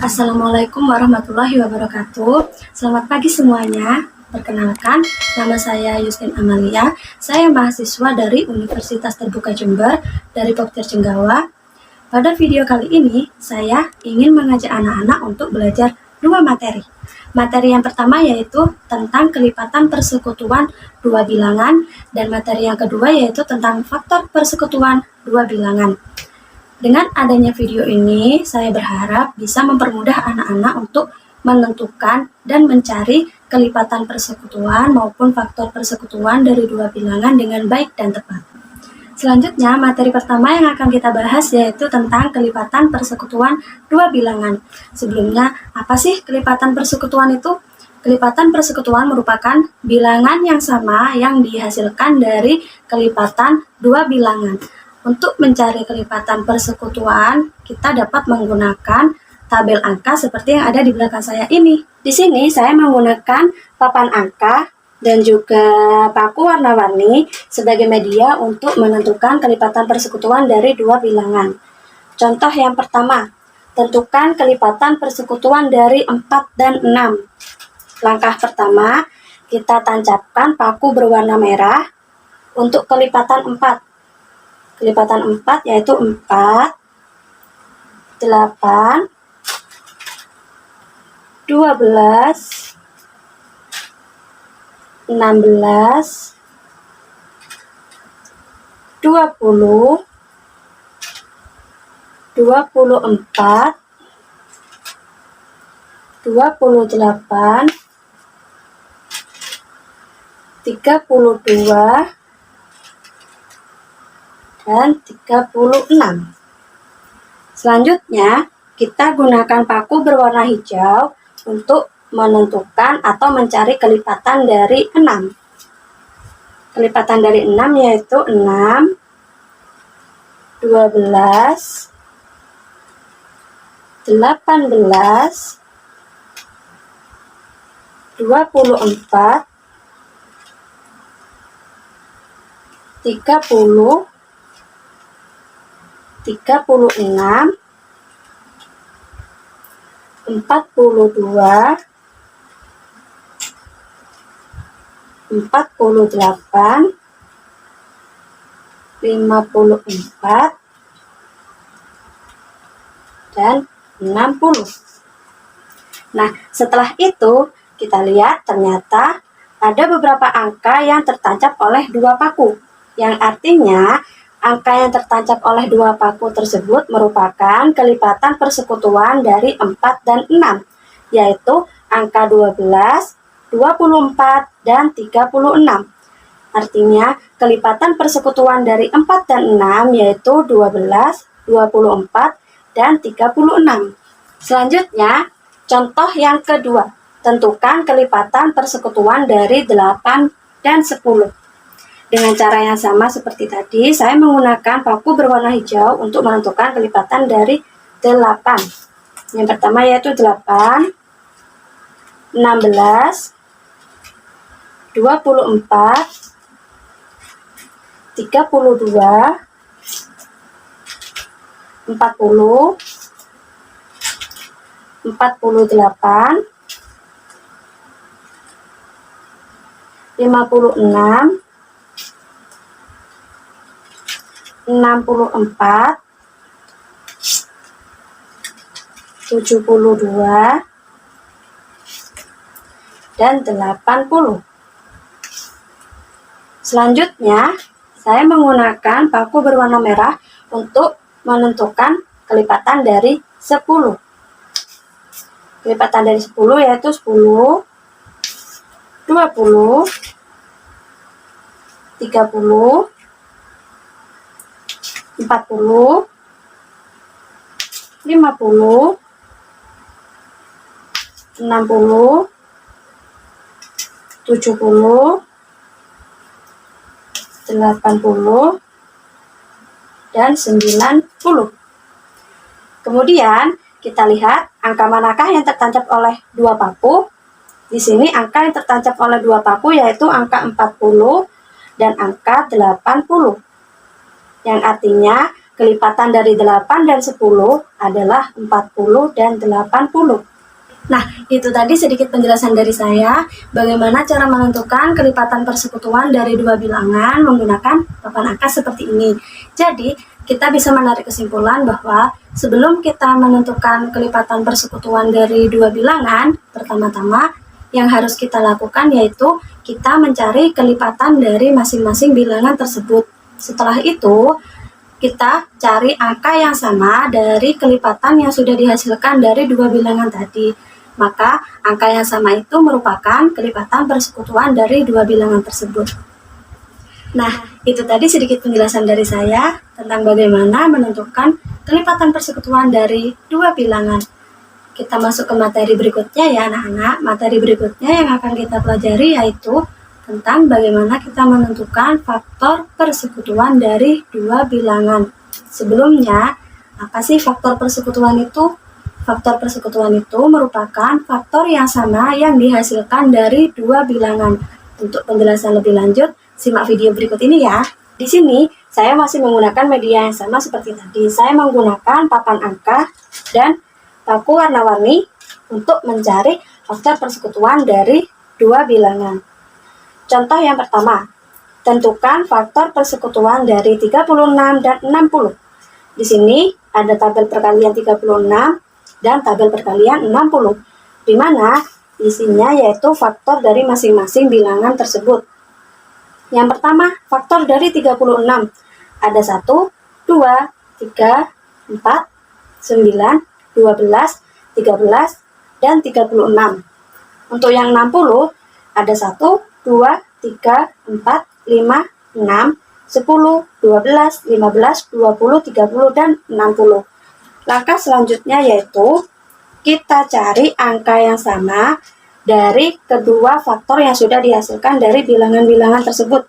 Assalamualaikum warahmatullahi wabarakatuh. Selamat pagi semuanya. Perkenalkan, nama saya Yustin Amalia. Saya mahasiswa dari Universitas Terbuka Jember dari Pokja Cenggawa. Pada video kali ini, saya ingin mengajak anak-anak untuk belajar dua materi. Materi yang pertama yaitu tentang kelipatan persekutuan dua bilangan, dan materi yang kedua yaitu tentang faktor persekutuan dua bilangan. Dengan adanya video ini, saya berharap bisa mempermudah anak-anak untuk menentukan dan mencari kelipatan persekutuan maupun faktor persekutuan dari dua bilangan dengan baik dan tepat. Selanjutnya, materi pertama yang akan kita bahas yaitu tentang kelipatan persekutuan dua bilangan. Sebelumnya, apa sih kelipatan persekutuan itu? Kelipatan persekutuan merupakan bilangan yang sama yang dihasilkan dari kelipatan dua bilangan. Untuk mencari kelipatan persekutuan, kita dapat menggunakan tabel angka seperti yang ada di belakang saya ini. Di sini saya menggunakan papan angka dan juga paku warna-warni sebagai media untuk menentukan kelipatan persekutuan dari dua bilangan. Contoh yang pertama, tentukan kelipatan persekutuan dari 4 dan 6. Langkah pertama, kita tancapkan paku berwarna merah untuk kelipatan 4. Kelipatan 4 yaitu 4, 8, 12, 16, 20, 24, 28, 32, dan 36. Selanjutnya, kita gunakan paku berwarna hijau untuk menentukan atau mencari kelipatan dari 6. Kelipatan dari 6 yaitu 6, 12, 18, 24, 30, 36, 42, 48, 54, dan 60. Nah, setelah itu kita lihat ternyata ada beberapa angka yang tertancap oleh dua paku, yang artinya angka yang tertancap oleh dua paku tersebut merupakan kelipatan persekutuan dari 4 dan 6, yaitu angka 12, 24, dan 36. Artinya, kelipatan persekutuan dari 4 dan 6 yaitu 12, 24, dan 36. Selanjutnya, contoh yang kedua, tentukan kelipatan persekutuan dari 8 dan 10. Dengan cara yang sama seperti tadi, saya menggunakan paku berwarna hijau untuk menentukan kelipatan dari 8. Yang pertama yaitu 8, 16, 24, 32, 40, 48, 56, 64, 72, dan 80. Selanjutnya, saya menggunakan paku berwarna merah untuk menentukan kelipatan dari 10. Kelipatan dari 10 yaitu 10, 20, 30, 40, 50, 60, 70, 80, dan 90. Kemudian kita lihat angka manakah yang tertancap oleh dua paku. Di sini angka yang tertancap oleh dua paku yaitu angka 40 dan angka 80. Yang artinya kelipatan dari 8 dan 10 adalah 40 dan 80. Nah, itu tadi sedikit penjelasan dari saya bagaimana cara menentukan kelipatan persekutuan dari dua bilangan menggunakan papan angka seperti ini. Jadi, kita bisa menarik kesimpulan bahwa sebelum kita menentukan kelipatan persekutuan dari dua bilangan, pertama-tama yang harus kita lakukan yaitu kita mencari kelipatan dari masing-masing bilangan tersebut. Setelah itu, kita cari angka yang sama dari kelipatan yang sudah dihasilkan dari dua bilangan tadi. Maka angka yang sama itu merupakan kelipatan persekutuan dari dua bilangan tersebut. Nah, itu tadi sedikit penjelasan dari saya tentang bagaimana menentukan kelipatan persekutuan dari dua bilangan. Kita masuk ke materi berikutnya ya anak-anak. Materi berikutnya yang akan kita pelajari yaitu tentang bagaimana kita menentukan faktor persekutuan dari dua bilangan. Sebelumnya, apa sih faktor persekutuan itu? Faktor persekutuan itu merupakan faktor yang sama yang dihasilkan dari dua bilangan. Untuk penjelasan lebih lanjut, simak video berikut ini ya. Di sini, saya masih menggunakan media yang sama seperti tadi. Saya menggunakan papan angka dan paku warna-warni untuk mencari faktor persekutuan dari dua bilangan. Contoh yang pertama, tentukan faktor persekutuan dari 36 dan 60. Di sini ada tabel perkalian 36 dan tabel perkalian 60, di mana isinya yaitu faktor dari masing-masing bilangan tersebut. Yang pertama, faktor dari 36. Ada 1, 2, 3, 4, 9, 12, 13, dan 36. Untuk yang 60, ada 1, 2, 3, 4, 5, 6, 10, 12, 15, 20, 30, dan 60. Langkah selanjutnya yaitu kita cari angka yang sama dari kedua faktor yang sudah dihasilkan dari bilangan-bilangan tersebut.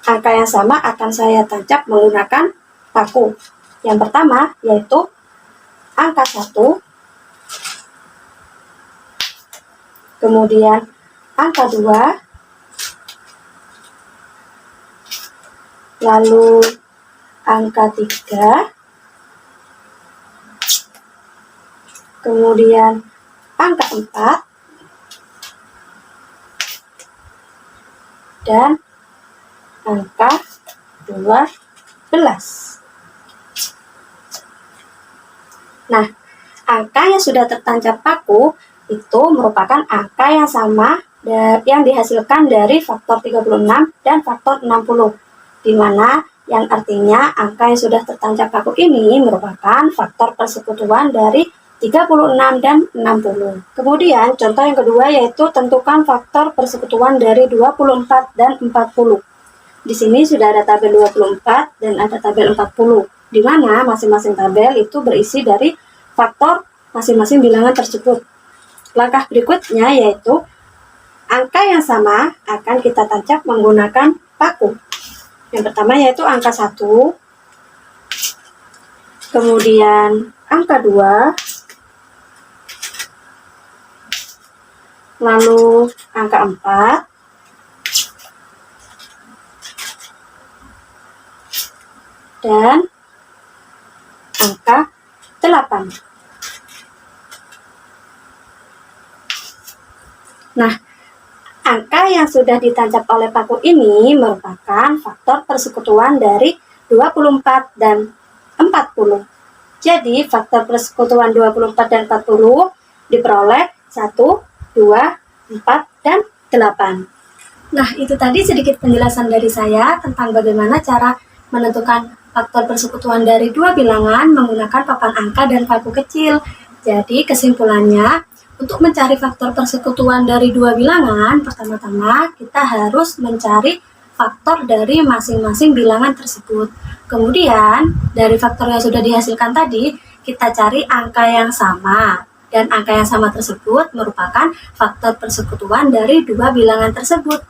Angka yang sama akan saya tancap menggunakan paku. Yang pertama yaitu angka 1, kemudian angka 2, lalu angka 3, kemudian angka 4, dan angka 12. Nah, angka yang sudah tertancap paku itu merupakan angka yang sama yang dihasilkan dari faktor 36 dan faktor 60, di mana yang artinya angka yang sudah tertancap paku ini merupakan faktor persekutuan dari 36 dan 60. Kemudian contoh yang kedua yaitu tentukan faktor persekutuan dari 24 dan 40. Di sini sudah ada tabel 24 dan ada tabel 40, di mana masing-masing tabel itu berisi dari faktor masing-masing bilangan tersebut. Langkah berikutnya yaitu angka yang sama akan kita tancap menggunakan paku. Yang pertama yaitu angka 1, kemudian angka 2, lalu angka 4, dan angka 8. Nah, angka yang sudah ditancap oleh paku ini merupakan faktor persekutuan dari 24 dan 40. Jadi, faktor persekutuan 24 dan 40 diperoleh 1, 2, 4, dan 8. Nah, itu tadi sedikit penjelasan dari saya tentang bagaimana cara menentukan faktor persekutuan dari dua bilangan menggunakan papan angka dan paku kecil. Jadi, kesimpulannya, untuk mencari faktor persekutuan dari dua bilangan, pertama-tama kita harus mencari faktor dari masing-masing bilangan tersebut. Kemudian, dari faktor yang sudah dihasilkan tadi, kita cari angka yang sama. Dan angka yang sama tersebut merupakan faktor persekutuan dari dua bilangan tersebut.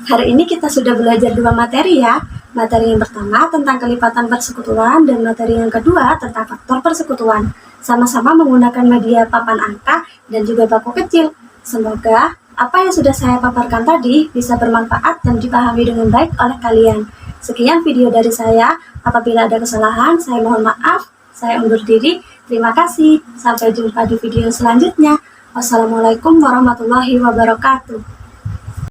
Hari ini kita sudah belajar dua materi ya. Materi yang pertama tentang kelipatan persekutuan dan materi yang kedua tentang faktor persekutuan. Sama-sama menggunakan media papan angka dan juga paku kecil. Semoga apa yang sudah saya paparkan tadi bisa bermanfaat dan dipahami dengan baik oleh kalian. Sekian video dari saya. Apabila ada kesalahan, saya mohon maaf. Saya undur diri. Terima kasih. Sampai jumpa di video selanjutnya. Wassalamualaikum warahmatullahi wabarakatuh.